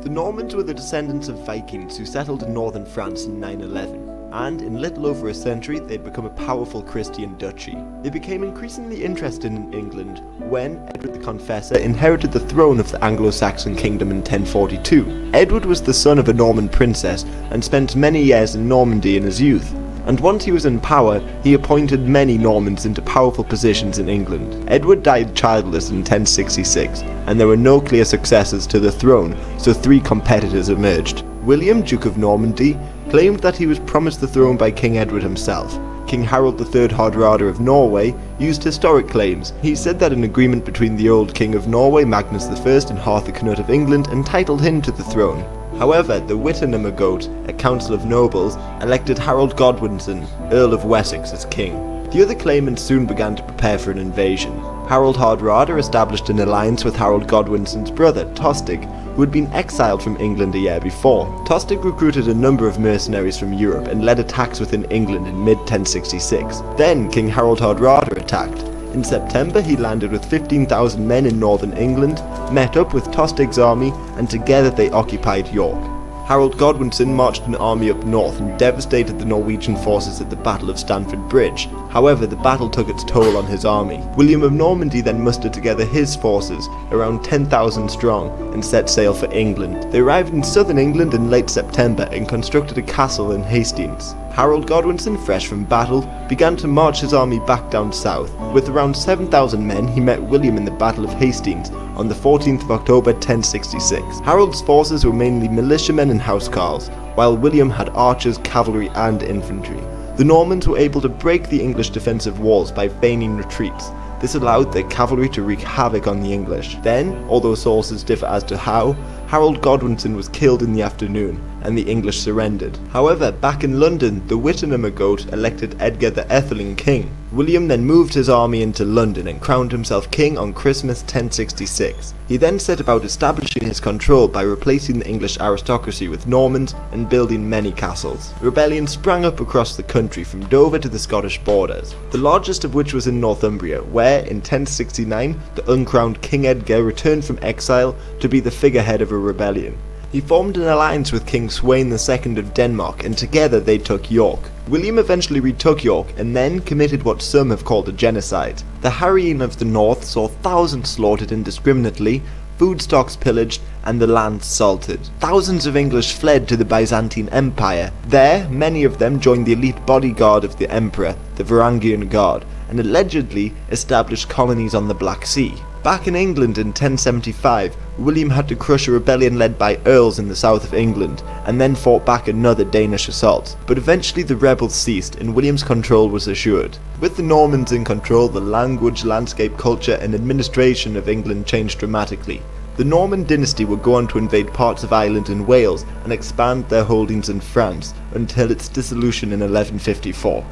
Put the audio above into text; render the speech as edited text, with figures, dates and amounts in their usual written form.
The Normans were the descendants of Vikings who settled in northern France in 911, and in little over a century they'd become a powerful Christian duchy. They became increasingly interested in England when Edward the Confessor inherited the throne of the Anglo-Saxon kingdom in 1042. Edward was the son of a Norman princess and spent many years in Normandy in his youth. And once he was in power, he appointed many Normans into powerful positions in England. Edward died childless in 1066, and there were no clear successors to the throne, so three competitors emerged. William, Duke of Normandy, claimed that he was promised the throne by King Edward himself. King Harold III Hardrada of Norway used historic claims. He said that an agreement between the old King of Norway, Magnus I, and Harthacnut of England entitled him to the throne. However, the Witenagemot, a council of nobles, elected Harold Godwinson, Earl of Wessex, as king. The other claimants soon began to prepare for an invasion. Harold Hardrada established an alliance with Harold Godwinson's brother, Tostig, who had been exiled from England a year before. Tostig recruited a number of mercenaries from Europe and led attacks within England in mid-1066. Then King Harold Hardrada attacked. In September, he landed with 15,000 men in northern England, met up with Tostig's army, and together they occupied York. Harold Godwinson marched an army up north and devastated the Norwegian forces at the Battle of Stamford Bridge. However, the battle took its toll on his army. William of Normandy then mustered together his forces, around 10,000 strong, and set sail for England. They arrived in southern England in late September and constructed a castle in Hastings. Harold Godwinson, fresh from battle, began to march his army back down south. With around 7,000 men, he met William in the Battle of Hastings on the 14th of October 1066. Harold's forces were mainly militiamen and housecarls, while William had archers, cavalry and infantry. The Normans were able to break the English defensive walls by feigning retreats. This allowed their cavalry to wreak havoc on the English. Then, although sources differ as to how, Harold Godwinson was killed in the afternoon, and the English surrendered. However, back in London, the Witenagemot elected Edgar the Atheling king. William then moved his army into London and crowned himself king on Christmas 1066. He then set about establishing his control by replacing the English aristocracy with Normans and building many castles. Rebellions sprang up across the country from Dover to the Scottish borders, the largest of which was in Northumbria, where in 1069 the uncrowned King Edgar returned from exile to be the figurehead of a rebellion. He formed an alliance with King Sweyn II of Denmark, and together they took York. William eventually retook York and then committed what some have called a genocide. The harrying of the north saw thousands slaughtered indiscriminately, food stocks pillaged, and the land salted. Thousands of English fled to the Byzantine Empire. There, many of them joined the elite bodyguard of the emperor, the Varangian Guard, and allegedly established colonies on the Black Sea. Back in England in 1075, William had to crush a rebellion led by earls in the south of England, and then fought back another Danish assault. But eventually the rebels ceased, and William's control was assured. With the Normans in control, the language, landscape, culture, and administration of England changed dramatically. The Norman dynasty would go on to invade parts of Ireland and Wales, and expand their holdings in France, until its dissolution in 1154.